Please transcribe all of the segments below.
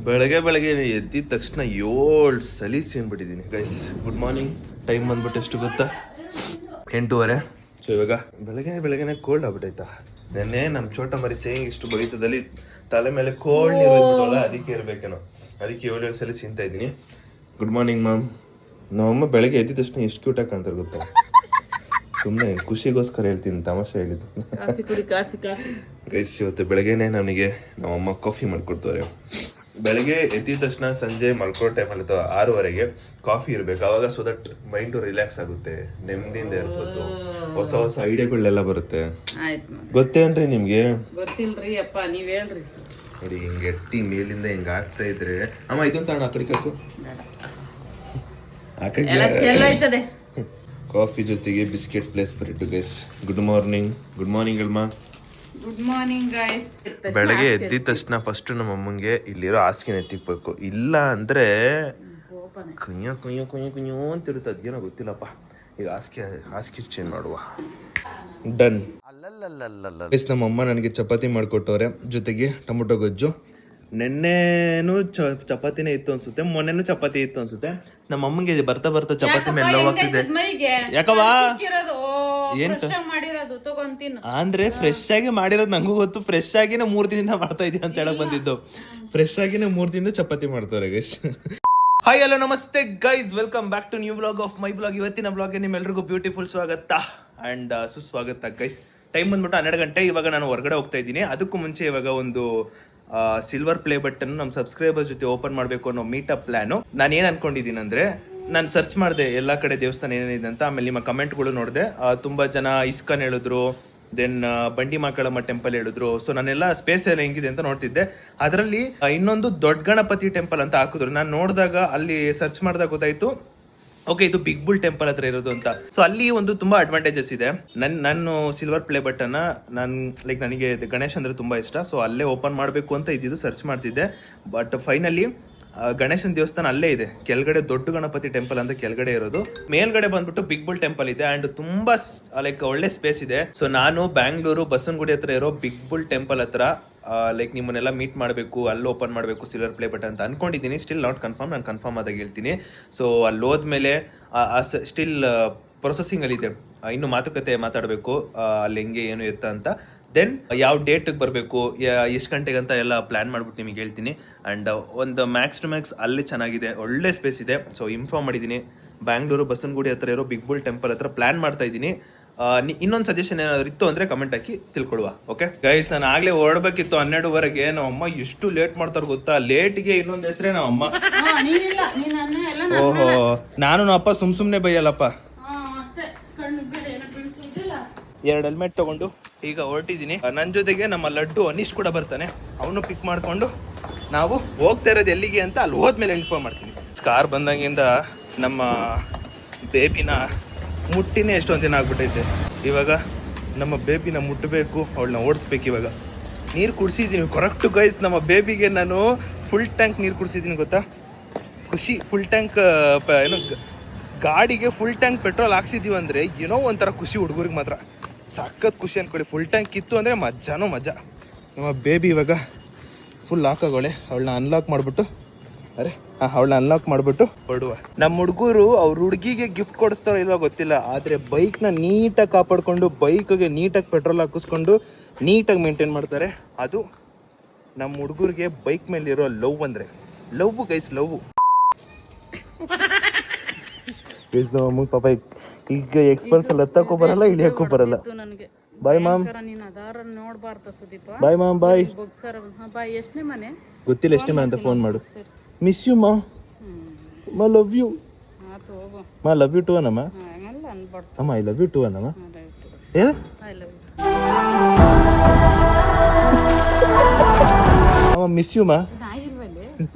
ಬೆಳಗ್ಗೆ ಎದ್ದಿದ ತಕ್ಷಣ 7 ಸಲ ಸೀನ್ಬಿಟ್ಟಿದ್ದೀನಿ ಗೈಸ್. Good morning. ಟೈಮ್ ಬಂದ್ಬಿಟ್ಟು ಎಷ್ಟು ಗೊತ್ತಾ? 8:30. ಸೊ ಇವಾಗ ಬೆಳಗ್ಗೆನೆ ಕೋಲ್ಡ್ ಆಗ್ಬಿಟ್ಟೈತಾ. ನೆನ್ನೆ ನಮ್ಮ ಚೋಟ ಮರಿ ಸೇಯಿಂಗ್ ಇಷ್ಟು ಬರೀತದಲ್ಲಿ ತಲೆ ಮೇಲೆ ಕೋಲ್ಡ್ ನೀರು ಇರ್ಬಿಟ್ಟವಲ್ಲ, ಅದಕ್ಕೆ ಇರಬೇಕೇನೋ. ಅದಕ್ಕೆ 7 ಸಲ ಸೀನ್ತಾ ಇದ್ದೀನಿ. Good morning ma'am. ನಮ್ಮಮ್ಮ ಬೆಳಗ್ಗೆ ಎದ್ದಿದ ತಕ್ಷಣ ಎಷ್ಟು ಕ್ಯೂಟಾಗಿ ಕಾಣ್ತಾರೆ ಗೊತ್ತಾ? ಸುಮ್ಮನೆ ಖುಷಿಗೋಸ್ಕರ ಹೇಳ್ತೀನಿ, ತಮಾಷೆ ಹೇಳಿದ್ದು. ಗೈಸ್ ಇವತ್ತು ಬೆಳಗ್ಗೆನೆ ನನಗೆ ನಮ್ಮಮ್ಮ ಕಾಫಿ ಮಾಡಿಕೊಡ್ತಾರೆ. ಬೆಳಗ್ಗೆ ಎದ್ದಿದ ತಕ್ಷಣ ಸಂಜೆ ಮಲ್ಕೊಳ್ಳೋ ಟೈಮಲ್ಲಿ ಅಥವಾ 6:30ಗೆ ಕಾಫಿ ಇರಬೇಕು. ಅವಾಗ ಸೊ ದಟ್ ಮೈಂಡು ರಿಲ್ಯಾಕ್ಸ್ ಆಗುತ್ತೆ, ನೆಮ್ಮದಿಯಿಂದ ಇರ್ಬೋದು, ಹೊಸ ಐಡಿಯಾಗಳೆಲ್ಲ ಬರುತ್ತೆ. ಗೊತ್ತೇನ್ರಿ ನಿಮ್ಗೆ? ಗೊತ್ತಿಲ್ರಿ ಅಪ್ಪ, ನೀವ್ ಹೇಳ್ರಿ. ನೋಡಿ ಹಿಂಗೆ ಎಟ್ಟಿ ಮೇಲಿಂದ ಹಿಂಗೆ ಆಗ್ತಾ ಇದ್ರೆ ಅಮ್ಮ ಇದೊಂದು ತಾಣ ಆ ಕಡೆ ಕಾಕು ಕಾಫಿ ಜೊತೆಗೆ ಬಿಸ್ಕೆಟ್ ಪ್ಲೇಸ್ ಬರಿಟ್ಟು guys. Good morning. Good morning ಅಲ್ಮಾ. Good morning guys. ಬೆಳಗ್ಗೆ ಎದ್ದಿದ ತಕ್ಷಣ ಫಸ್ಟ್ ನಮ್ಮ ಅಮ್ಮಂಗೆ ಇಲ್ಲಿರೋ ಹಾಸಿಗೆ ಎತ್ತಿಕ್ಬೇಕು. ಇಲ್ಲ ಅಂದ್ರೆ ಕುಯ್ಯೋ ಅಂತಿರುತ್ತೆ. ಅದೇನೋ ಗೊತ್ತಿಲ್ಲಪ್ಪ. ಈಗ ಹಾಸಿಗೆ ಚೇಂಜ್ ಮಾಡುವ. ಡನ್. ನಮ್ಮ ಅಮ್ಮ ನನಗೆ ಚಪಾತಿ ಮಾಡಿಕೊಟ್ಟವ್ರೆ, ಜೊತೆಗೆ ಟೊಮೊಟೊ ಗೊಜ್ಜು. ನೆನ್ನೆನೂ ಚಪಾತಿನೇ ಇತ್ತು ಅನ್ಸುತ್ತೆ, ಮೊನ್ನೆನೂ ಚಪಾತಿ ಇತ್ತು ಅನ್ಸುತ್ತೆ. ನಮ್ಮ ಅಮ್ಮಂಗೆ ಬರ್ತಾ ಚಪಾತಿ ಮೇಲೆ ಹೋಗ್ತಿದೆ. ಯಾಕವಾ ಅಂದ್ರೆ ಫ್ರೆಶ್ ಆಗಿ ಮಾಡಿರೋದು ನಂಗೂ ಗೊತ್ತು. ಫ್ರೆಶ್ ಆಗಿನೇ 3 ದಿನದಿಂದ ಮಾಡ್ತಾ ಇದೀನಿ ಅಂತ ಹೇಳಕ್ ಬಂದಿದ್ದು. ಫ್ರೆಶ್ ಆಗಿನೇ 3 ದಿನದಿಂದ ಚಪಾತಿ ಮಾಡ್ತಾರೆ ಗೈಸ್. ಹಾಯ್ ಹಲೋ ನಮಸ್ತೆ guys, welcome back to new vlog of my vlog. ಇವತ್ತಿನ ವ್ಲಾಗ್ಗೆ ನಿಮ್ಮೆಲ್ರಿಗೂ ಬ್ಯೂಟಿಫುಲ್ ಸ್ವಾಗತ ಅಂಡ್ ಸುಸ್ವಾಗತ ಗೈಸ್. ಟೈಮ್ ಬಂದ್ಬಿಟ್ಟು 12 ಗಂಟೆ. ಇವಾಗ ನಾನು ಹೊರಗಡೆ ಹೋಗ್ತಾ ಇದ್ದೀನಿ. ಅದಕ್ಕೂ ಮುಂಚೆ ಇವಾಗ ಒಂದು ಸಿಲ್ವರ್ ಪ್ಲೇ ಬಟನ್ ನಮ್ಮ ಸಬ್ಸ್ಕ್ರೈಬರ್ಸ್ ಜೊತೆ ಓಪನ್ ಮಾಡಬೇಕು ಅನ್ನೋ ಮೀಟಪ್ ಪ್ಲಾನು. ನಾನು ಏನು ಅನ್ಕೊಂಡಿದ್ದೀನಿ ಅಂದರೆ, ನಾನು ಸರ್ಚ್ ಮಾಡಿದೆ ಎಲ್ಲ ಕಡೆ ದೇವಸ್ಥಾನ ಏನೇನಿದೆ ಅಂತ. ಆಮೇಲೆ ನಿಮ್ಮ ಕಮೆಂಟ್ಗಳು ನೋಡಿದೆ. ತುಂಬ ಜನ ಇಸ್ಕಾನ್ ಹೇಳಿದ್ರು, ದೆನ್ ಬಂಡಿ ಮಾಕಳಮ್ಮ ಟೆಂಪಲ್ ಹೇಳಿದ್ರು. ಸೊ ನಾನೆಲ್ಲ ಸ್ಪೇಸ್ ಎಲ್ಲ ಹೆಂಗಿದೆ ಅಂತ ನೋಡ್ತಿದ್ದೆ. ಅದರಲ್ಲಿ ಇನ್ನೊಂದು ದೊಡ್ಡ ಗಣಪತಿ ಟೆಂಪಲ್ ಅಂತ ಹಾಕಿದ್ರು. ನಾನು ನೋಡಿದಾಗ ಅಲ್ಲಿ ಸರ್ಚ್ ಮಾಡಿದಾಗ ಗೊತ್ತಾಯ್ತು, ಓಕೆ ಇದು ಬಿಗ್ ಬುಲ್ ಟೆಂಪಲ್ ಹತ್ರ ಇರೋದು ಅಂತ. ಸೊ ಅಲ್ಲಿ ಒಂದು ತುಂಬಾ ಅಡ್ವಾಂಟೇಜಸ್ ಇದೆ. ನಾನು ಸಿಲ್ವರ್ ಪ್ಲೇ ಬಟನ್ ನನಗೆ ಗಣೇಶ್ ಅಂದ್ರೆ ತುಂಬಾ ಇಷ್ಟ. ಸೊ ಅಲ್ಲೇ ಓಪನ್ ಮಾಡಬೇಕು ಅಂತ ಇದ್ದಿದ್ದು, ಸರ್ಚ್ ಮಾಡ್ತಿದ್ದೆ. ಬಟ್ ಫೈನಲಿ ಗಣೇಶನ ದೇವಸ್ಥಾನ ಅಲ್ಲೇ ಇದೆ. ಕೆಳಗಡೆ ದೊಡ್ಡ ಗಣಪತಿ ಟೆಂಪಲ್ ಅಂತ ಕೆಳಗಡೆ ಇರೋದು, ಮೇಲ್ಗಡೆ ಬಂದ್ಬಿಟ್ಟು ಬಿಗ್ ಬುಲ್ ಟೆಂಪಲ್ ಇದೆ. ಅಂಡ್ ತುಂಬಾ ಒಳ್ಳೆ ಸ್ಪೇಸ್ ಇದೆ. ಸೊ ನಾನು ಬ್ಯಾಂಗ್ಳೂರು ಬಸವನಗುಡಿ ಹತ್ರ ಇರೋ ಬಿಗ್ ಬುಲ್ ಟೆಂಪಲ್ ಹತ್ರ ನಿಮ್ಮನ್ನೆಲ್ಲ ಮೀಟ್ ಮಾಡಬೇಕು, ಅಲ್ಲಿ ಓಪನ್ ಮಾಡಬೇಕು ಸಿಲ್ವರ್ ಪ್ಲೇ ಬಟನ್ ಅಂತ ಅನ್ಕೊಂಡಿದ್ದೀನಿ. Still not confirm. ನಾನು ಕನ್ಫರ್ಮ್ ಆದಾಗ ಹೇಳ್ತೀನಿ. ಸೊ ಅಲ್ಲಿ ಹೋದ್ಮೇಲೆ ಸ್ಟಿಲ್ ಪ್ರೊಸೆಸಿಂಗ್ ಅಲ್ಲಿ ಇದೆ. ಇನ್ನು ಮಾತುಕತೆ ಮಾತಾಡಬೇಕು ಅಲ್ಲಿ ಹೆಂಗೆ ಏನು ಎತ್ತ ಅಂತ. ದೆನ್ ಯಾವ ಡೇಟಿಗೆ ಬರಬೇಕು, ಎಷ್ಟು ಗಂಟೆಗೆ ಅಂತ ಎಲ್ಲ ಪ್ಲಾನ್ ಮಾಡ್ಬಿಟ್ಟು ನಿಮಗೆ ಹೇಳ್ತೀನಿ. ಆ್ಯಂಡ್ ಒಂದು ಮ್ಯಾಕ್ಸ್ ಟು ಮ್ಯಾಕ್ಸ್ ಅಲ್ಲಿ ಚೆನ್ನಾಗಿದೆ, ಒಳ್ಳೆ ಸ್ಪೇಸ್ ಇದೆ. ಸೊ ಇನ್ಫಾರ್ಮ್ ಮಾಡಿದ್ದೀನಿ. ಬ್ಯಾಂಗ್ಳೂರು ಬಸವನಗುಡಿ ಹತ್ರ ಇರೋ ಬಿಗ್ ಬುಲ್ ಟೆಂಪಲ್ ಹತ್ರ ಪ್ಲಾನ್ ಮಾಡ್ತಾ ಇದ್ದೀನಿ. ಇನ್ನೊಂದು ಸಜೆಷನ್ ಏನಾದ್ರು ಇತ್ತು ಅಂದ್ರೆ ಕಮೆಂಟ್ ಹಾಕಿ ತಿಳ್ಕೊಳುವ. ಓಕೆ ಗೈಸ್, ನಾನು ಆಗ್ಲೇ ಹೊರಡ್ಬೇಕಿತ್ತು 12:30ಗೆ. ನಮ್ಮಮ್ಮ ಎಷ್ಟು ಲೇಟ್ ಮಾಡ್ತಾರೆ ಗೊತ್ತಾ? ಲೇಟ್ಗೆ ಇನ್ನೊಂದು ಹೆಸರೇ ನಮ್ಮಮ್ಮ. ಓಹೋ, ನಾನು ಅಪ್ಪ ಸುಮ್ನೆ ಬೈಯಲ್ಲಪ್ಪ. 2 ಹೆಲ್ಮೆಟ್ ತಗೊಂಡು ಈಗ ಹೊರಟಿದ್ದೀನಿ. ನನ್ನ ಜೊತೆಗೆ ನಮ್ಮ ಲಡ್ಡು ಅನೀಶ್ ಕೂಡ ಬರ್ತಾನೆ. ಅವನು ಪಿಕ್ ಮಾಡ್ಕೊಂಡು ನಾವು ಹೋಗ್ತಾ ಇರೋದು ಎಲ್ಲಿಗೆ ಅಂತ ಅಲ್ಲಿ ಹೋದ್ಮೇಲೆ ಇನ್ಫಾರ್ಮ್ ಮಾಡ್ತೀನಿ. ಕಾರ್ ಬಂದಂಗಿಂದ ನಮ್ಮ ಬೇಬಿನ ಮುಟ್ಟಿನೇ ಎಷ್ಟೊಂದು ದಿನ ಆಗ್ಬಿಟ್ಟೈತೆ. ಇವಾಗ ನಮ್ಮ ಬೇಬಿನ ಮುಟ್ಟಬೇಕು, ಅವಳನ್ನ ಓಡಿಸ್ಬೇಕು. ಇವಾಗ ನೀರು ಕುಡಿಸಿದ್ದೀನಿ ಕರೆಕ್ಟು ಗೈಸ್. ನಮ್ಮ ಬೇಬಿಗೆ ನಾನು ಫುಲ್ ಟ್ಯಾಂಕ್ ನೀರು ಕುಡಿಸಿದ್ದೀನಿ ಗೊತ್ತಾ? ಖುಷಿ. ಫುಲ್ ಟ್ಯಾಂಕ್ ಏನೋ ಗಾಡಿಗೆ ಫುಲ್ ಟ್ಯಾಂಕ್ ಪೆಟ್ರೋಲ್ ಹಾಕ್ಸಿದ್ದೀವಿ ಅಂದರೆ ಏನೋ ಒಂಥರ ಖುಷಿ. ಹುಡುಗರಿಗೆ ಮಾತ್ರ ಸಖತ್ ಖುಷಿ ಅಂದ್ಕೊಳ್ಳಿ. ಫುಲ್ ಟ್ಯಾಂಕ್ ಇತ್ತು ಅಂದರೆ ಮಜಾನೋ ಮಜಾ. ನಮ್ಮ ಬೇಬಿ ಇವಾಗ ಫುಲ್ ಹಾಕಾಗೋಳೆ. ಅವಳನ್ನ ಅನ್ಲಾಕ್ ಮಾಡಿಬಿಟ್ಟು ಅವಳನ್ನ ಅನ್ಲಾಕ್ ಮಾಡಿಬಿಟ್ಟು ಹೊರಡುವ. ನಮ್ಮ ಹುಡುಗರು ಅವ್ರ ಹುಡುಗಿಗೆ ಗಿಫ್ಟ್ ಕೊಡಿಸ್ತಾರೋ ಇಲ್ವಾ ಗೊತ್ತಿಲ್ಲ, ಆದರೆ ಬೈಕ್ನ ನೀಟಾಗಿ ಕಾಪಾಡಿಕೊಂಡು, ಬೈಕ್ಗೆ ನೀಟಾಗಿ ಪೆಟ್ರೋಲ್ ಹಾಕಿಸ್ಕೊಂಡು ನೀಟಾಗಿ ಮೇಂಟೈನ್ ಮಾಡ್ತಾರೆ. ಅದು ನಮ್ಮ ಹುಡುಗರಿಗೆ ಬೈಕ್ ಮೇಲಿರೋ ಲವ್ ಅಂದರೆ ಲವ್ ಗೈಸ್, ಲವ್ ಗೈಸ್. ನಮ್ಮ ಪಾಪ ಈಗ ಎಕ್ಸ್ಪಲ್ಸ್ ಅಲ್ಲಿ ಹತ್ತಕ್ಕೂ ಬರಲ್ಲ, ಇಳಿಯಕ್ಕೂ ಬರಲ್ಲ. ಬಾಯ್ ಮಾಮ್. ಬಾಯ್ ಮಾಮ್. ಬಾಯ್. ಗೊತ್ತಿಲ್ಲ ಎಷ್ಟೇ ಮಾ ಅಂತ ಫೋನ್ ಮಾಡು. ಮಿಸ್ ಯು ಮಾ. ಮಾ ಲವ್ ಯು. ಮಾ ಲವ್ ಯು ಟು ಅನ್ನಮ್ಮ. ಅಮ್ಮ ಐ ಲವ್ ಯು ಟು ಅನ್ನಮ್ಮ. ಏನು ಅಮ್ಮ ಮಿಸ್ ಯು ಮಾ.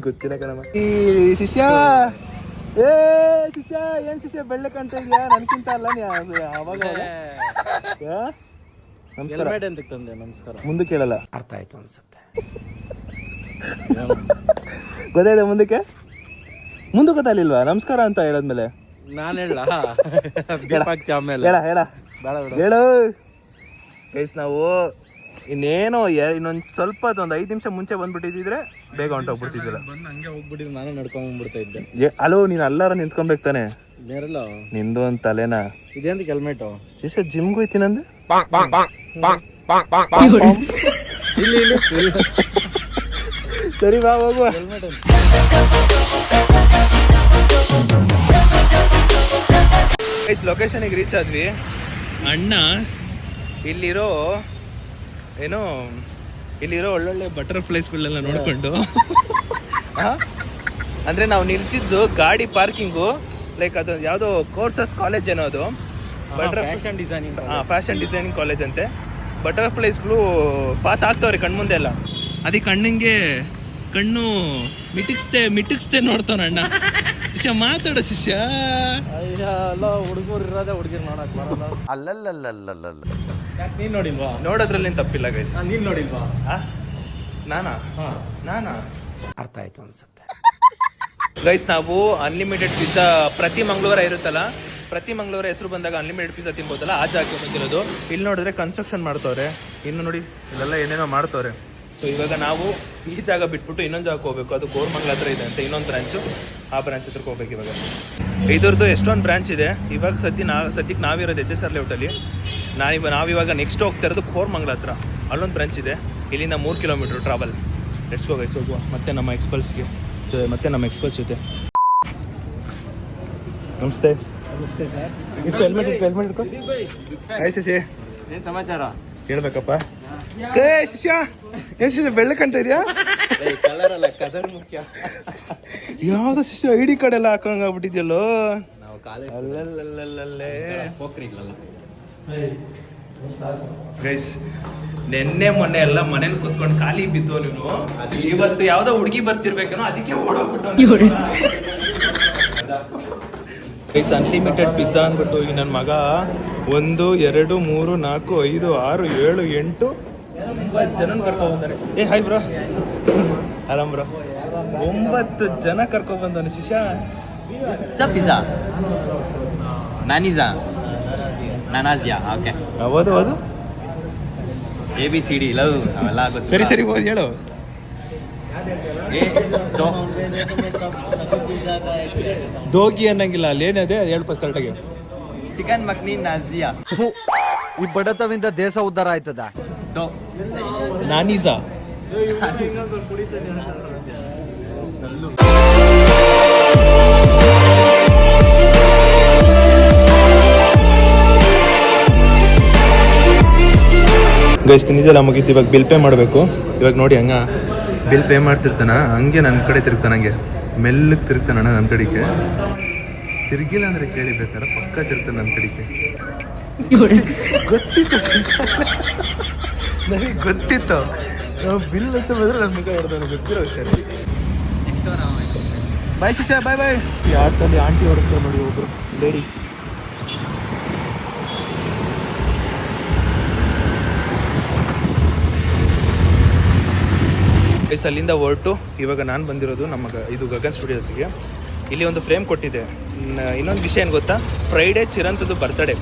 ಗೊತ್ತಿಲ್ಲ ಕಣಮ್ಮ. ಈ ಶಿಷ್ಯ, ಏ ಶಿಷ್ಯ, ಏನ್ ಶಿಷ್ಯ ಬೆಳ್ಳೆ ಕಾಣ್ತಾ ಇದೆಯಾ? ನನ್ಕಿಂತ ಅಲ್ಲ ಅವಾಗ. ನಮಸ್ಕಾರ. ನಮಸ್ಕಾರ. ಮುಂದಕ್ಕೆ ಹೇಳಲ್ಲ, ಅರ್ಥ ಆಯ್ತು ಅನ್ಸುತ್ತೆ. ಗೊತ್ತಾಯ್ತಾ? ಮುಂದೆ ಗೊತ್ತಾಗಲಿಲ್ವಾ ನಮಸ್ಕಾರ ಅಂತ ಹೇಳದ್ಮೇಲೆ? ನಾನು ಹೇಳ ಆಮೇಲೆ ಹೇಳು ಗೈಸ್. ನಾವು ಇನ್ನೇನೋ ಇನ್ನೊಂದು ಸ್ವಲ್ಪ ಒಂದು 5 ನಿಮಿಷ ಮುಂಚೆ ಬಂದ್ಬಿಟ್ಟಿದ್ರೆ ಬೇಗ ಹೊಂಟೋಗ್ಬಿಡ್ತಿದ್ದಿಲ್ಲ. ಬಂದು ಹಂಗೆ ಹೋಗ್ಬಿಟ್ಟಿದ್ರೆ ನಾನೇ ನಡ್ಕೊಂಡ್ ಬಂದ್ಬಿಡ್ತಾ ಇದ್ದೆ. ಅಲೋ ನೀನು ಅಲ್ಲಾರ ನಿಂತ್ಕೊಬೇಕು ತಾನೆ, ಬೇರೆಲ್ಲ ನಿಂದು ಒಂದು ತಲೆನಾ. ಇದೇಂತ ಹೆಲ್ಮೆಟು ಶಿಷ್ಯ ಜಿಮ್ಗೆ ಹೋಯ್ತೀನಂದೆ. ಇಲ್ಲಿ ಇಲ್ಲಿ ಸರಿ ಬಾ ಹೋಗುವ. ಹೆಲ್ಮೆಟ್ ಲೊಕೇಶನಿಗೆ ರೀಚ್ ಆದ್ವಿ. ಅಣ್ಣ ಇಲ್ಲಿರೋ ಒಳ್ಳೊಳ್ಳೆ ಬಟರ್ಫ್ಲೈಸ್ಗಳನ್ನೆಲ್ಲ ನೋಡ್ಕೊಂಡು ಅಂದ್ರೆ ನಾವು ನಿಲ್ಸಿದ್ದು ಗಾಡಿ ಪಾರ್ಕಿಂಗು ಲೈಕ್ ಅದು ಯಾವುದೋ ಕೋರ್ಸಸ್ ಕಾಲೇಜ್ ಏನೋ ಅದು fashion designing. Fashion designing college ಅಂತೆ. ಬಟರ್ಫ್ಲೈಸ್ಗಳು ಪಾಸ್ ಆಗ್ತಾವ್ರೆ ಕಣ್ಮುಂದೆ ಎಲ್ಲ. ಅದಕ್ಕೆ ಕಣ್ಣು ಮಿಟಿಕ್ಸ್ತೆ ನೋಡ್ತಾನ ಅಣ್ಣ. ಶಿಷ್ಯ ಮಾತಾಡ ಶಿಷ್ಯ. ಅಲ್ಲ ಹುಡುಗರು ಇರೋದೇ ಹುಡುಗಿರು ನೋಡಕ್ ಬರಲ್ಲ. ಅಲ್ಲಲ್ಲಲ್ಲಲ್ಲಲ್ಲ ಯಾಕೆ ನೀನ್ ನೋಡಿಲ್ವಾ? ನೋಡೋದ್ರಲ್ಲಿ ತಪ್ಪಿಲ್ಲ ಗೈಸ್. ನೀನ್ ನೋಡಿಲ್ವಾ? ನಾನಾ ಅರ್ಥ ಆಯ್ತು ಅನ್ಸುತ್ತೆ. ಗೈಸ್ ನಾವು ಅನ್ಲಿಮಿಟೆಡ್ ಪಿಜ್ಜಾ ಪ್ರತಿ ಮಂಗಳವಾರ ಇರುತ್ತಲ್ಲ, ಪ್ರತಿ ಮಂಗಳವಾರ ಹೆಸರು ಬಂದಾಗ ಅನ್ಲಿಮಿಟೆಡ್ ಪಿಜ್ಜಾ ತಿನ್ಬೋದಲ್ಲ, ಆ ಜಾಗಕ್ಕೆ ಬಂದಿರೋದು. ಇಲ್ಲಿ ನೋಡಿದ್ರೆ ಕನ್ಸ್ಟ್ರಕ್ಷನ್ ಮಾಡ್ತವ್ರೆ, ಇನ್ನು ನೋಡಿ ಇಲ್ಲೆಲ್ಲ ಏನೇನೋ ಮಾಡ್ತವ್ರೆ. ಸೊ ಇವಾಗ ನಾವು ಈ ಜಾಗ ಬಿಟ್ಬಿಟ್ಟು ಇನ್ನೊಂದು ಜಾಗಕ್ಕೆ ಹೋಗ್ಬೇಕು. ಅದು ಕೋರಮಂಗಲ ಹತ್ರ ಇದೆ ಅಂತ ಇನ್ನೊಂದು ಬ್ರಾಂಚು, ಆ ಬ್ರಾಂಚ್ ಹತ್ರಕ್ಕೆ ಹೋಗ್ಬೇಕು. ಇವಾಗ ಇದ್ರದ್ದು ಎಷ್ಟೊಂದು ಬ್ರಾಂಚ್ ಇದೆ. ಇವಾಗ ಸದ್ಯಕ್ಕೆ ನಾವಿರೋದು HSR ಲೇಔಟಲ್ಲಿ. ನಾವಿವಾಗ ನೆಕ್ಸ್ಟ್ ಹೋಗ್ತಾ ಇರೋದು ಕೋರಮಂಗಲ ಹತ್ರ, ಅಲ್ಲೊಂದು ಬ್ರಾಂಚ್ ಇದೆ. ಇಲ್ಲಿಂದ 3 kilometre travel. Let's go guys, ಹೋಗುವ ಮತ್ತೆ ನಮ್ಮ ಎಕ್ಸ್ಪಲ್ಸ್ ಜೊತೆ. ನಮಸ್ತೆ. ನಮಸ್ತೆ ಸರ್. ಹೆಲ್ಮೆಟ್ ಇಟ್ಕೊ. ಹಾಯ್ ಶಶಿ, ಏನ್ ಸಮಾಚಾರ? ಹೇಳ್ಬೇಕಪ್ಪ. ಶಿಷ್ಯ ಬೆಳ್ಳ ಕಾಣ್ತಾ ಇದೆಯಾ? ಕಲರ್ ಅಲ್ಲ, ಕಲರ್ ಮುಖ್ಯ. ಯಾವ್ದು ಶಿಷ್ಯ ID ಕಾರ್ಡ್ ಎಲ್ಲ ಹಾಕೊಂಡ್ ಆಗ್ಬಿಟ್ಟಿದ್ಯಲ್ಲೋ. ನಾವು ಕಾಲೇಜ್ ಅಲ್ಲಲ್ಲಲ್ಲೇ ಹೋಗ್ರಿಲ್ಲ. ಗೈಸ್ ನೆನ್ನೆ ಮೊನ್ನೆ ಎಲ್ಲ ಮನೇಲಿ ಕುತ್ಕೊಂಡು ಖಾಲಿ ಬಿದ್ದು ನೀನು. ಇವತ್ತು ಯಾವ್ದೋ ಹುಡುಗಿ ಬರ್ತಿರ್ಬೇಕೇನೋ, ಅದಕ್ಕೆ ಓಡೋಗ್ಬಿಟ್ಟು ಗೈಸ್ ಅನ್ಲಿಮಿಟೆಡ್ ಪಿಜ್ಜಾ ಅಂದ್ಬಿಟ್ಟು ಈ ನನ್ನ ಮಗ 1 2 3 4 5 6 7 8 9 ಜನ ಕರ್ಕೊಂಡ್ ಬಂದಾನೆ. Hi bro. ಆರಾಮ್ ಬ್ರೋ. 9 ಜನ ಕರ್ಕೊಂಡ್ ಬಂದಾನೆ ಶಿಷ್ಯ. ಪಿಜ್ಜಾ ನಾನಾಜಿಯಾ ಓಕೆ. ಹೌದು ABCD ಲವ್ ಅವೆಲ್ಲ ಗೊತ್ತು. ಸರಿ ಹೋಗಿ ಹೇಳು. ದೋಗಿ ಅನ್ನಂಗಿಲ್ಲ ಅಲ್ಲಿ ಏನಿದೆ ಹೇಳು ಫಸ್ಟ್ ಕರೆಕ್ಟಾಗಿ. ಚಿಕನ್ ಮಕ್ನಿ ನಾಜಿಯಾ. ಈ ಬಡತವಿಂದ ದೇಶ ಉದ್ಧಾರ ಆಯ್ತದ. ನಾನೀಸಾ. ಗೈಸ್ ತಿಂದಿದ್ದೆಲ್ಲ ಮುಗೀತು. ಇವಾಗ ಬಿಲ್ ಪೇ ಮಾಡಬೇಕು. ಇವಾಗ ನೋಡಿ ಹಂಗ ಬಿಲ್ ಪೇ ಮಾಡ್ತಿರ್ತಾನ, ಹಂಗೆ ನನ್ನ ಕಡೆ ತಿರುಗ್ತಾನ, ಹಂಗೆ ಮೆಲ್ಲಗೆ ತಿರುಗ್ತಾನಣ್ಣ ನನ್ನ ಕಡೆಗೆ. ತಿರುಗಿಲ್ಲ ಅಂದರೆ ಕೇಳಿ ಬೇಕಾರೆ ಪಕ್ಕ ತಿರುಗ್ತಾನೆ ನನ್ನ ಕಡೆಗೆ. ಗೊತ್ತಿತ್ತು ನನಗೆ ಗೊತ್ತಿತ್ತು. ಬಿಲ್ ಅಂತ ಬಂದರೆ ನನ್ನ ಮುಖ ಹೊಡೆದಾನೆ, ಗೊತ್ತಿರೋ ವಿಷಯ. ಬಾಯ್ ಶಿಷ್ಯ, ಬಾಯ್. ಆಟದಲ್ಲಿ ಆಂಟಿ ಹೊಡ್ತಾರೆ ನೋಡಿ ಒಬ್ರು ಲೇಡಿ. ಅಲ್ಲಿಂದ ಹೊರಟು ಇವಾಗ ನಾನು ಬಂದಿರೋದು ಇದು ಗಗನ್ ಸ್ಟುಡಿಯೋಸ್ಗೆ. ಇಲ್ಲಿ ಒಂದು ಫ್ರೇಮ್ ಕೊಟ್ಟಿದೆ. ಇನ್ನೊಂದು ವಿಷಯ ಏನು ಗೊತ್ತಾ, ಫ್ರೈಡೇ ಚಿರಂತದ್ದು ಬರ್ತಡೇ.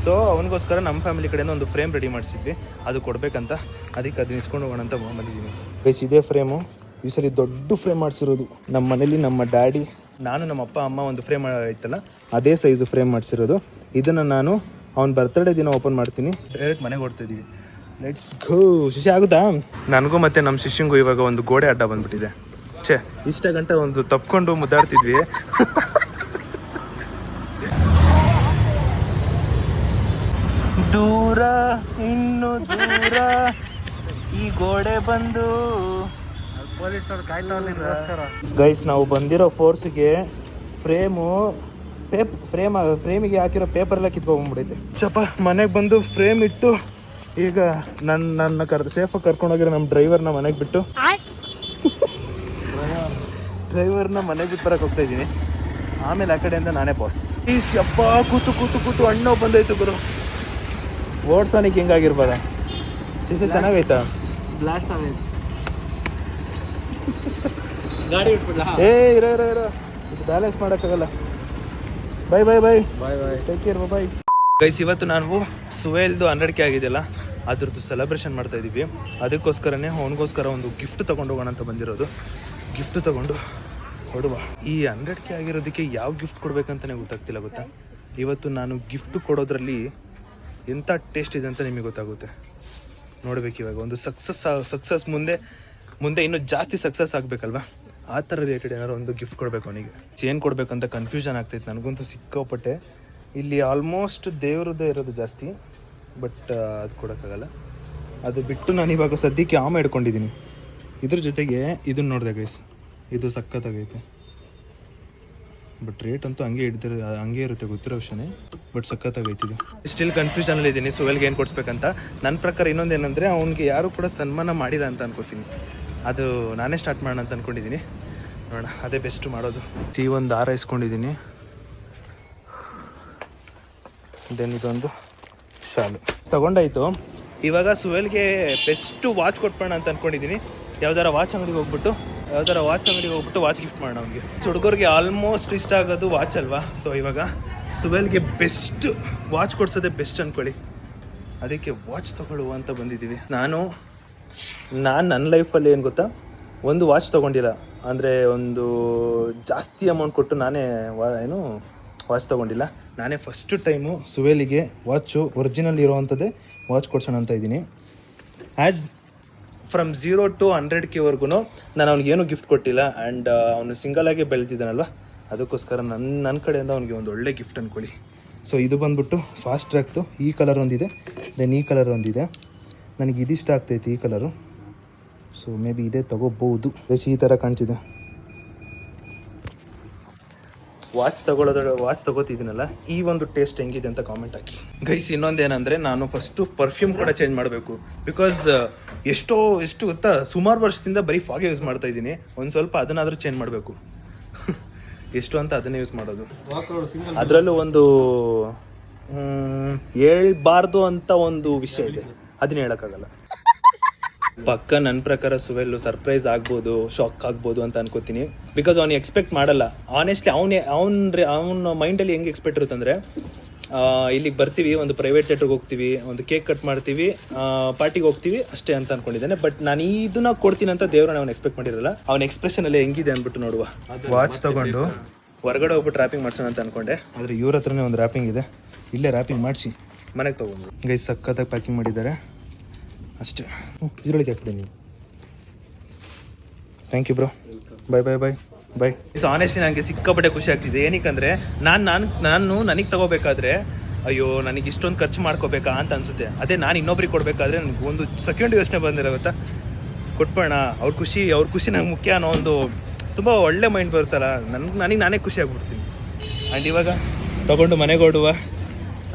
ಸೊ ಅವನಿಗೋಸ್ಕರ ನಮ್ಮ ಫ್ಯಾಮಿಲಿ ಕಡೆಯಿಂದ ಒಂದು ಫ್ರೇಮ್ ರೆಡಿ ಮಾಡಿಸಿದ್ವಿ, ಅದು ಕೊಡಬೇಕಂತ. ಅದಕ್ಕೆ ಅದನ್ನ ಇಸ್ಕೊಂಡು ಹೋಗೋಣ ಅಂತ ಬಂದಿದ್ದೀನಿ. ಬೇಸ್ ಇದೇ ಫ್ರೇಮು ಈ ಸರಿ ದೊಡ್ಡ ಫ್ರೇಮ್ ಮಾಡಿಸಿರೋದು. ನಮ್ಮ ಮನೇಲಿ ನಮ್ಮ ಡ್ಯಾಡಿ, ನಾನು, ನಮ್ಮ ಅಪ್ಪ ಅಮ್ಮ ಒಂದು ಫ್ರೇಮ್ ಐತಲ್ಲ ಅದೇ ಸೈಜು ಫ್ರೇಮ್ ಮಾಡಿಸಿರೋದು. ಇದನ್ನು ನಾನು ಅವ್ನ ಬರ್ತಡೇ ದಿನ ಓಪನ್ ಮಾಡ್ತೀನಿ. ಡೈರೆಕ್ಟ್ ಮನೆಗೆ ಹೊಡ್ತಿದ್ದೀವಿ. Let's go. ಶಿಷ್ಯ ಆಗುತ್ತಾ? ನನಗೂ ಮತ್ತು ನಮ್ಮ ಶಿಷ್ಯಂಗೂ ಇವಾಗ ಒಂದು ಗೋಡೆ ಅಡ್ಡ ಬಂದ್ಬಿಟ್ಟಿದೆ. ಇಷ್ಟ ಗಂಟೆ ಒಂದು ತಪ್ಕೊಂಡು ಮುದ್ದಾಡ್ತಿದ್ವಿ. ದೂರ ಇನ್ನು ದೂರ ಈ ಗೋಡೆ ಬಂದು ಪೊಲೀಸರು ಕಾಯ್ತಾರ. ಗೈಸ್ ನಾವು ಬಂದಿರೋ ಫೋರ್ಸ್ಗೆ ಫ್ರೇಮಿಗೆ ಹಾಕಿರೋ ಪೇಪರ್ ಎಲ್ಲ ಕಿತ್ಕೊಂಡ್ಬಿಡೈತೆ. ಮನೆಗೆ ಬಂದು ಫ್ರೇಮ್ ಇಟ್ಟು ಈಗ ನನ್ನ ಸೇಫಾಗಿ ಕರ್ಕೊಂಡೋಗಿರೋ ನಮ್ಮ ಡ್ರೈವರ್ನ ಮನೆಗೆ ಬಿಟ್ಟು ಬರಕ್ಕೆ ಹೋಗ್ತಾ ಇದ್ದೀನಿ. ಆಮೇಲೆ ಆ ಕಡೆಯಿಂದ ನಾನೇ ಬಾಸ್. ಯಪ್ಪ ಕೂತು ಹಣ್ಣು ಬಂದೈತು ಗುರು. ಓಡ್ಸೋನಿಗೆ ಹೆಂಗಾಗಿರ್ಬೋದ ಶಿಷ್ಯ? ಚೆನ್ನಾಗೈತಾ? ಬ್ಲಾಸ್ಟ್ ಆಗೈತೆ ಗಾಡಿ ಬಿಟ್ಬಿಡ್ಲಾ? ಇರೋ ಇದು ಬ್ಯಾಲೆನ್ಸ್ ಮಾಡೋಕ್ಕಾಗಲ್ಲ. Bye take care. Bye guys, ಇವತ್ತು ನಾವು ಸುವೇಲ್ದು 100K ಆಗಿದೆಯಲ್ಲ, ಅದ್ರದ್ದು ಸೆಲೆಬ್ರೇಷನ್ ಮಾಡ್ತಾ ಇದ್ದೀವಿ. ಅದಕ್ಕೋಸ್ಕರನೇ ಅವನಿಗೋಸ್ಕರ ಒಂದು ಗಿಫ್ಟ್ ತೊಗೊಂಡು ಹೋಗೋಣ ಅಂತ ಬಂದಿರೋದು. ಗಿಫ್ಟ್ ತೊಗೊಂಡು ಕೊಡುವ. ಈ 100K ಆಗಿರೋದಕ್ಕೆ ಯಾವ ಗಿಫ್ಟ್ ಕೊಡ್ಬೇಕಂತಲೇ ಗೊತ್ತಾಗ್ತಿಲ್ಲ ಗೊತ್ತಾ. ಇವತ್ತು ನಾನು ಗಿಫ್ಟ್ ಕೊಡೋದ್ರಲ್ಲಿ ಎಂಥ ಟೇಸ್ಟ್ ಇದೆ ಅಂತ ನಿಮಗೆ ಗೊತ್ತಾಗುತ್ತೆ. ನೋಡ್ಬೇಕು ಇವಾಗ ಒಂದು ಸಕ್ಸಸ್ ಮುಂದೆ ಇನ್ನೂ ಜಾಸ್ತಿ ಸಕ್ಸಸ್ ಆಗಬೇಕಲ್ವಾ, ಆ ಥರ ರಿಲೇಟೆಡ್ ಏನಾದ್ರು ಒಂದು ಗಿಫ್ಟ್ ಕೊಡಬೇಕು ಅವನಿಗೆ. ಏನು ಕೊಡಬೇಕಂತ ಕನ್ಫ್ಯೂಷನ್ ಆಗ್ತೈತೆ ನನಗಂತೂ ಸಿಕ್ಕಾಪಟ್ಟೆ. ಇಲ್ಲಿ ಆಲ್ಮೋಸ್ಟ್ ದೇವ್ರದ್ದೇ ಇರೋದು ಜಾಸ್ತಿ, ಬಟ್ ಅದು ಕೊಡೋಕ್ಕಾಗಲ್ಲ. ಅದು ಬಿಟ್ಟು ನಾನು ಇವಾಗ ಸದ್ಯಕ್ಕೆ ಆಮ ಹಿಡ್ಕೊಂಡಿದ್ದೀನಿ. ಇದ್ರ ಜೊತೆಗೆ ಇದನ್ನ ನೋಡಿದೆ ಗೈಸ್, ಇದು ಸಖತ್ತಾಗೈತೆ. ಬಟ್ ರೇಟ್ ಅಂತೂ ಹಂಗೆ ಇರುತ್ತೆ, ಗೊತ್ತಿರೋ ವಿಷಯನೇ. ಬಟ್ ಸಖತ್ತಾಗೈತೆ ಇದು. ಸ್ಟಿಲ್ ಕನ್ಫ್ಯೂಷನಲ್ಲಿ ಇದ್ದೀನಿ ಸುವೆಲ್ಗೆ ಏನು ಕೊಡಿಸ್ಬೇಕಂತ. ನನ್ನ ಪ್ರಕಾರ ಇನ್ನೊಂದೇನೆಂದರೆ ಅವ್ನಿಗೆ ಯಾರೂ ಕೂಡ ಸನ್ಮಾನ ಮಾಡಿಲ್ಲ ಅಂತ ಅನ್ಕೋತೀನಿ. ಅದು ನಾನೇ ಸ್ಟಾರ್ಟ್ ಮಾಡೋಣ ಅಂತ ಅಂದ್ಕೊಂಡಿದ್ದೀನಿ. ನೋಡೋಣ, ಅದೇ ಬೆಸ್ಟ್ ಮಾಡೋದು. ಒಂದು ಹಾರ ಇಸ್ಕೊಂಡಿದ್ದೀನಿ. ದೆನ್ ಇದೊಂದು ಶಾಲು ತಗೊಂಡಾಯಿತು. ಇವಾಗ ಸುವೆಲ್ಗೆ ಬೆಸ್ಟ್ ವಾಚ್ ಕೊಟ್ಬೋಣ ಅಂತ ಅಂದ್ಕೊಂಡಿದ್ದೀನಿ. ಯಾವ್ದಾರ ವಾಚ್ ಅಂಗಡಿಗೆ ಹೋಗ್ಬಿಟ್ಟು ವಾಚ್ ಗಿಫ್ಟ್ ಮಾಡೋಣ ಅವ್ನಿಗೆ. ಹುಡುಗರಿಗೆ ಆಲ್ಮೋಸ್ಟ್ ಇಷ್ಟ ಆಗೋದು ವಾಚ್ ಅಲ್ವಾ. ಸೊ ಇವಾಗ ಸುವೆಲ್ಗೆ ಬೆಸ್ಟ್ ವಾಚ್ ಕೊಡ್ಸೋದೇ ಬೆಸ್ಟ್ ಅಂದ್ಕೊಳ್ಳಿ. ಅದಕ್ಕೆ ವಾಚ್ ತೊಗೊಳ್ಳುವ ಅಂತ ಬಂದಿದ್ದೀವಿ. ನಾನು ನನ್ನ ಲೈಫಲ್ಲಿ ಏನು ಗೊತ್ತಾ, ಒಂದು ವಾಚ್ ತೊಗೊಂಡಿಲ್ಲ. ಅಂದರೆ ಒಂದು ಜಾಸ್ತಿ ಅಮೌಂಟ್ ಕೊಟ್ಟು ನಾನೇ ವಾಚ್ ತೊಗೊಂಡಿಲ್ಲ. ನಾನೇ ಫಸ್ಟ್ ಟೈಮು ಸುವೆಲಿಗೆ ವಾಚು ಒರಿಜಿನಲ್ ಇರೋವಂಥದ್ದೇ ವಾಚ್ ಕೊಡ್ಸೋಣ ಅಂತ ಇದ್ದೀನಿ. ಆ್ಯಸ್ ಫ್ರಮ್ 0 to 100K ನಾನು ಅವ್ನಿಗೇನು ಗಿಫ್ಟ್ ಕೊಟ್ಟಿಲ್ಲ. ಆ್ಯಂಡ್ ಅವನು ಸಿಂಗಲಾಗಿ ಬೆಳೆದಿದ್ದಾನಲ್ವ, ಅದಕ್ಕೋಸ್ಕರ ನನ್ನ ಕಡೆಯಿಂದ ಅವ್ನಿಗೆ ಒಂದು ಒಳ್ಳೆ ಗಿಫ್ಟ್ ಅಂದ್ಕೊಳ್ಳಿ. ಸೊ ಇದು ಬಂದ್ಬಿಟ್ಟು ಫಾಸ್ಟ್ ಟ್ರ್ಯಾಕ್ದು ಈ ಕಲರ್ ಒಂದಿದೆ, ದೆನ್ ಈ ಕಲರ್ ಒಂದಿದೆ. ನನಗೆ ಇದಿಷ್ಟ ಆಗ್ತೈತೆ ಈ ಕಲರು. ಸೊ ಮೇ ಬಿ ಇದೇ ತೊಗೋಬೋದು. ಬೇಸ್ ಈ ಥರ ಕಾಣ್ತಿದೆ. ವಾಚ್ ತೊಗೋತಿದ್ದೀನಲ್ಲ, ಈ ಒಂದು ಟೇಸ್ಟ್ ಹೆಂಗಿದೆ ಅಂತ ಕಾಮೆಂಟ್ ಹಾಕಿ ಗೈಸ್. ಇನ್ನೊಂದೇನೆಂದರೆ ನಾನು ಫಸ್ಟು ಪರ್ಫ್ಯೂಮ್ ಕೂಡ ಚೇಂಜ್ ಮಾಡಬೇಕು. ಬಿಕಾಸ್ ಎಷ್ಟು ಗೊತ್ತಾ, ಸುಮಾರು ವರ್ಷದಿಂದ ಬರೀ ಫಾಗೆ ಯೂಸ್ ಮಾಡ್ತಾ ಇದ್ದೀನಿ. ಒಂದು ಸ್ವಲ್ಪ ಅದನ್ನಾದರೂ ಚೇಂಜ್ ಮಾಡಬೇಕು. ಎಷ್ಟು ಅಂತ ಅದನ್ನೇ ಯೂಸ್ ಮಾಡೋದು. ಅದರಲ್ಲೂ ಒಂದು ಹೇಳ್ಬಾರ್ದು ಅಂತ ಒಂದು ವಿಷಯ ಇದೆ, ಅದನ್ನ ಹೇಳೋಕ್ಕಾಗಲ್ಲ. ಪಕ್ಕ ನನ್ನ ಪ್ರಕಾರ ಸುವೆಲ್ಲು ಸರ್ಪ್ರೈಸ್ ಆಗ್ಬೋದು, ಶಾಕ್ ಆಗ್ಬೋದು ಅಂತ ಅನ್ಕೋತೀನಿ. ಬಿಕಾಸ್ ಅವ್ನು ಎಕ್ಸ್ಪೆಕ್ಟ್ ಮಾಡಲ್ಲ. ಆನೆಸ್ಟ್ಲಿ ಅವನ ಮೈಂಡಲ್ಲಿ ಹೆಂಗೆ ಎಕ್ಸ್ಪೆಕ್ಟ್ ಇರುತ್ತಂದರೆ, ಇಲ್ಲಿಗೆ ಬರ್ತೀವಿ, ಒಂದು ಪ್ರೈವೇಟ್ ಥಿಯೇಟ್ರಿಗೆ ಹೋಗ್ತೀವಿ, ಒಂದು ಕೇಕ್ ಕಟ್ ಮಾಡ್ತೀವಿ, ಪಾರ್ಟಿಗೆ ಹೋಗ್ತೀವಿ ಅಷ್ಟೇ ಅಂತ ಅನ್ಕೊಂಡಿದ್ದಾನೆ. ಬಟ್ ನಾನು ಇದನ್ನ ಕೊಡ್ತೀನಿ ಅಂತ ದೇವ್ರನ್ನ ಅವ್ನು ಎಕ್ಸ್ಪೆಕ್ಟ್ ಮಾಡಿರಲ್ಲ. ಅವ್ನ ಎಕ್ಸ್ಪ್ರೆಷನ್ ಅಲ್ಲಿ ಹೆಂಗಿದೆ ಅಂದ್ಬಿಟ್ಟು ನೋಡುವ. ವಾಚ್ ತಗೊಂಡು ಹೊರಗಡೆ ಹೋಗ್ಬಿಟ್ಟು ರ್ಯಾಪಿಂಗ್ ಮಾಡ್ಸೋಣ ಅಂತ ಅನ್ಕೊಂಡೆ. ಆದರೆ ಇವ್ರ ಹತ್ರನೇ ಒಂದು ರ್ಯಾಪಿಂಗ್ ಇದೆ, ಇಲ್ಲೇ ರ್ಯಾಪಿಂಗ್ ಮಾಡಿಸಿ ಮನೆಗೆ ತೊಗೊಂಡು ಗೈಸ್ ಸಖತ್ತಾಗಿ ಪ್ಯಾಕಿಂಗ್ ಮಾಡಿದ್ದಾರೆ ಅಷ್ಟೇ. ಇದರೊಳಗೆ ಹಾಕ್ಬಿಡಿ ನೀವು. Thank you bro. Bye. So honestly ನನಗೆ ಸಿಕ್ಕಾಪಟ್ಟೆ ಖುಷಿ ಆಗ್ತಿದೆ. ಏನಕ್ಕಂದರೆ ನನಗೆ ತಗೋಬೇಕಾದ್ರೆ ಅಯ್ಯೋ ನನಗೆ ಇಷ್ಟೊಂದು ಖರ್ಚು ಮಾಡ್ಕೋಬೇಕಾ ಅಂತ ಅನಿಸುತ್ತೆ. ಅದೇ ನಾನು ಇನ್ನೊಬ್ರಿಗೆ ಕೊಡಬೇಕಾದ್ರೆ ನನಗೆ ಒಂದು ಸೆಕೆಂಡ್ ಯೋಚನೆ ಬಂದಿರೋ ಗೊತ್ತಾ, ಕೊಟ್ಬೋಣ, ಅವ್ರ ಖುಷಿ ನಂಗೆ ಮುಖ್ಯ ಅನ್ನೋ ಒಂದು ತುಂಬ ಒಳ್ಳೆ ಮೈಂಡ್ ಬರುತ್ತಲ್ಲ, ನನಗೆ ನಾನೇ ಖುಷಿ ಆಗ್ಬಿಡ್ತೀನಿ. ಆ್ಯಂಡ್ ಇವಾಗ ತೊಗೊಂಡು ಮನೆಗೆ ಹೊರಡುವ.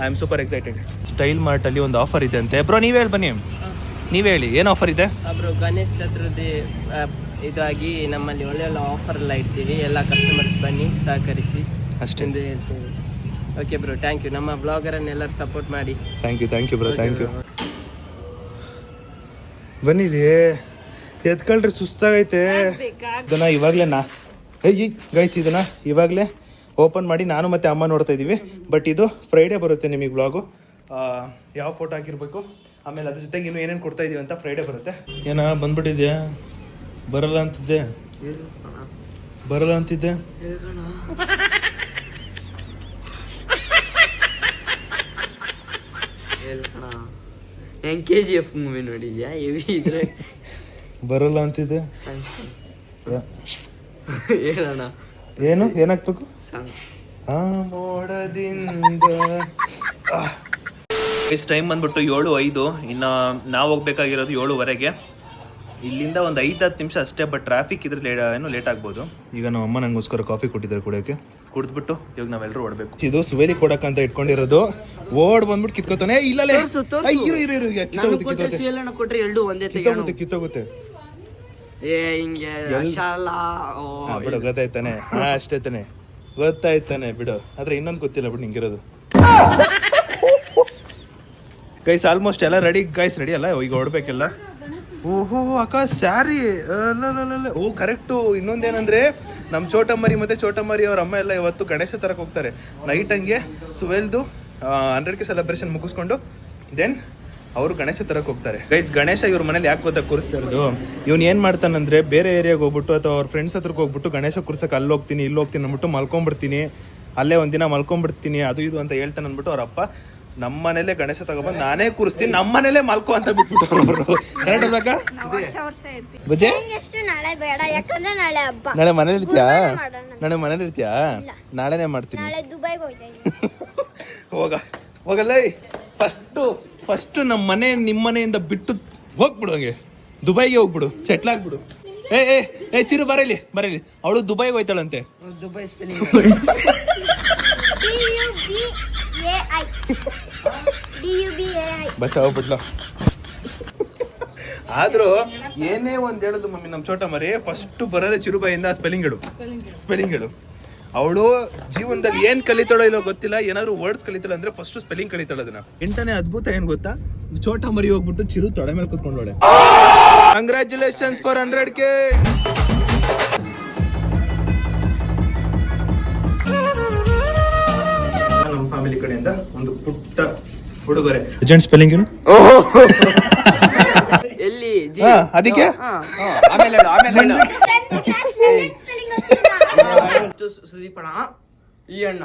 I am super excited. Style ಮಾರ್ಟಲ್ಲಿ ಒಂದು ಆಫರ್ ಇದೆ ಅಂತೆ. ಬ್ರೋ ನೀವೇ ಹೇಳಿ ಬನ್ನಿ, ನೀವೇ ಹೇಳಿ ಏನು ಆಫರ್ ಇದೆ ಬ್ರೋ? ಗಣೇಶ್ ಚತುರ್ಥಿ ಇದಾಗಿ ನಮ್ಮಲ್ಲಿ ಒಳ್ಳೆ ಆಫರ್ ಎಲ್ಲ ಇಡ್ತೀವಿ. ಎಲ್ಲ ಕಸ್ಟಮರ್ಸ್ ಬನ್ನಿ, ಸಹಕರಿಸಿ ಅಷ್ಟೇ ಎಂದು ಹೇಳ್ತೀವಿ. Okay bro, thank you. ನಮ್ಮ ಬ್ಲಾಗರನ್ನು ಎಲ್ಲರೂ ಸಪೋರ್ಟ್ ಮಾಡಿ. Thank you bro, thank you. ಬನ್ನಿರಿ, ಎತ್ಕೊಳ್ರಿ, ಸುಸ್ತಾಗೈತೆ. ಇದನ್ನ ಇವಾಗಲೇ ಗೈಸ್ ಇದನ್ನ ಇವಾಗಲೇ ಓಪನ್ ಮಾಡಿ ನಾನು ಮತ್ತೆ ಅಮ್ಮ ನೋಡ್ತಾ ಇದ್ದೀವಿ. ಬಟ್ ಇದು ಫ್ರೈಡೇ ಬರುತ್ತೆ ನಿಮಗೆ ಬ್ಲಾಗು. ಯಾವ ಫೋಟೋ ಹಾಕಿರ್ಬೇಕು, ಆಮೇಲೆ ಅದ್ರ ಜೊತೆಗೆ ಇನ್ನೂ ಏನೇನು ಕೊಡ್ತಾ ಇದೀವಿ ಅಂತ ಫ್ರೈಡೇ ಬರುತ್ತೆ. ಬಂದ್ಬಿಟ್ಟಿದ್ಯಾ? ಬರಲ್ಲ ಅಂತಿದ್ದೆ. KGF ಮೂವಿ ನೋಡಿದ್ಯಾ? ಹೆವಿ ಇದ್ರೆ ಬರಲ್ಲ ಅಂತಿದ್ದೆ. ಹೇಳೋಣ, ಏನಾಗ್ಬೇಕು? ಇಷ್ಟು ಟೈಮ್ ಬಂದ್ಬಿಟ್ಟು 7:05. ಇನ್ನು ನಾವು ಹೋಗ್ಬೇಕಾಗಿರೋದು 7:15. ಇಲ್ಲಿಂದ ಒಂದು 5-10 ನಿಮಿಷ ಅಷ್ಟೇ. ಬಟ್ ಟ್ರಾಫಿಕ್ ಇದ್ರೆ ಲೇಟ್ ಆಗ್ಬೋದು. ಈಗ ನಮ್ಮ ಅಮ್ಮ ನಂಗೋಸ್ಕರ ಕಾಫಿ ಕೊಟ್ಟಿದ್ದಾರೆ ಕುಡಿಯೋಕ್ಕೆ. ಕುಡಿದ್ಬಿಟ್ಟು ಇವಾಗ ನಾವೆಲ್ಲರೂ ಓಡಬೇಕು. ಇದು ಸುವೇಲಿ ಕೊಡಕ್ಕಂತ ಇಟ್ಕೊಂಡಿರೋದು. ಓಡ್ ಬಂದ್ಬಿಟ್ಟು ಕಿತ್ಕೋತಾನೆ. ಇಲ್ಲೇ ಕಿತ್ತೋಗುತ್ತೆ. ಬಿಡು, ಗೊತ್ತಾಯ್ತಾನೆ. ಅಷ್ಟೇ ತಾನೆ, ಗೊತ್ತಾಯ್ತಾನೆ ಬಿಡು. ಆದ್ರೆ ಇನ್ನೊಂದು ಗೊತ್ತಿಲ್ಲ ಬಿಡು ನಿಂಗಿರೋದು. ಗೈಸ್ ಆಲ್ಮೋಸ್ಟ್ ಎಲ್ಲ ರೆಡಿ. ಗೈಸ್ ರೆಡಿ ಅಲ್ಲ, ಈಗ ಹೊಡ್ಬೇಕೆಲ್ಲ. ಓಹೋ ಅಕ್ಕ ಸ್ಯಾರಿ. ಓ ಕರೆಕ್ಟು. ಇನ್ನೊಂದೇನಂದ್ರೆ ನಮ್ಮ ಚೋಟಮ್ಮರಿ ಅವ್ರ ಅಮ್ಮ ಎಲ್ಲ ಇವತ್ತು ಗಣೇಶ ತರಕ್ಕೆ ಹೋಗ್ತಾರೆ. ನೈಟ್ ಹಂಗೆ ಸುವೆಲ್ದು 100K ಸೆಲೆಬ್ರೇಷನ್ ಮುಗಿಸ್ಕೊಂಡು ದೆನ್ ಅವರು ಗಣೇಶ ತರಕ್ ಹೋಗ್ತಾರೆ. ಗೈಸ್, ಗಣೇಶ ಇವ್ರ ಮನೇಲಿ ಯಾಕೆ ಗೊತ್ತಾ ಕೂರಿಸ್ತಾ ಇರೋದು? ಇವ್ನು ಏನ್ ಮಾಡ್ತಾನಂದ್ರೆ ಬೇರೆ ಏರಿಯಾಗೆ ಹೋಗ್ಬಿಟ್ಟು ಅಥವಾ ಅವ್ರ ಫ್ರೆಂಡ್ಸ್ ಹತ್ರಕ್ಕೆ ಹೋಗ್ಬಿಟ್ಟು ಗಣೇಶ ಕೂರ್ಸಕ್ ಅಲ್ಲಿ ಹೋಗ್ತೀನಿ ಇಲ್ಲಿ ಹೋಗ್ತೀನಿ ಅಂದ್ಬಿಟ್ಟು ಮಲ್ಕೊಂಡ್ಬಿಡ್ತೀನಿ, ಅಲ್ಲೇ ಒಂದಿನ ಮಲ್ಕೊಂಡ್ಬಿಡ್ತೀನಿ ಅದು ಇದು ಅಂತ ಹೇಳ್ತಾನೆ ಅಂದ್ಬಿಟ್ಟು ಅವ್ರ ಅಪ್ಪ ನಮ್ಮ ಮನೇಲೆ ಗಣೇಶ ತಗೊಬಂದು ನಾನೇ ಕೂರಿಸ್ತೀನಿ, ನಮ್ಮ ಮನೇಲೆ ಮಲ್ಕೋ ಅಂತ ಬಿಟ್ಬಿಟ್ಟು ಕರೆಕ್ಟ್ ಅಲ್ಬೇಕಾ? ಬುಜ್ಜಿ, ನಾಳೆ ಬೇಡ, ಯಾಕಂದ್ರೆ ನಾಳೆ ಹಬ್ಬ. ನಾಳೆ ಮನೇಲಿ ಇರ್ತೀಯಾ? ನಾಳೆ ಮನೇಲಿ ಇರ್ತೀಯಾ? ನಾಳೆನೇ ಮಾಡ್ತೀನಿ. ನಾಳೆ ದುಬೈಗೆ ಹೋಗ್ತಾ ಹೋಗಲ್ಲ. ಫಸ್ಟ್ ನಮ್ಮ ಮನೆ ನಿಮ್ಮ ಮನೆಯಿಂದ ಬಿಟ್ಟು ಹೋಗ್ಬಿಡು, ಹಂಗೆ ದುಬೈಗೆ ಹೋಗ್ಬಿಡು, ಸೆಟ್ಲ್ ಆಗ್ಬಿಡು. ಏ ಚಿರು ಬರಲಿ ಅವಳು ದುಬೈಗೆ ಹೋಯ್ತಾಳಂತೆ. Dubai spelling DUBAI. ಬಿಡ್ಲ. ಆದ್ರೂ ಏನೇ ಒಂದ್ ಹೇಳುದು ಮಮ್ಮಿ, ನಮ್ ಚೋಟ ಮರಿ ಫಸ್ಟ್ ಬರೋದೇ ಚಿರುಬಾಯಿಂದ ಸ್ಪೆಲ್ಲಿಂಗ್ ಹೇಳು. ಅವಳು ಜೀವನದಲ್ಲಿ ಏನ್ ಕಲಿತಾಳೋ ಇಲ್ಲೋ ಗೊತ್ತಿಲ್ಲ, ಏನಾದ್ರು ವರ್ಡ್ಸ್ ಕಲಿತಾಳ ಅಂದ್ರೆ ಫಸ್ಟ್ ಸ್ಪೆಲ್ಲಿಂಗ್ ಕಲಿತಾಳ. ಅದನ್ನ 8ನೇ ಅದ್ಭುತ ಏನ್ ಗೊತ್ತಾ, ಚೋಟ ಮರಿ ಹೋಗ್ಬಿಟ್ಟು ಚಿರು ತೊಡೆ ಮೇಲೆ ಕುತ್ಕೊಂಡೋಳೆ. Congratulations for 100K. ನಮ್ಮ ಫ್ಯಾಮಿಲಿ ಕಡೆಯಿಂದ ಒಂದು ಪುಟ್ಟ ಉಡುಗೊರೆ. ಏಜೆಂಟ್ ಸ್ಪೆಲ್ಲಿಂಗ್ ಏನು? ಎಲ್ಲಿ ಅದಕ್ಕೆ ಆಮೇಲೆ ಸುದೀಪಣ ಈ ಅಣ್ಣ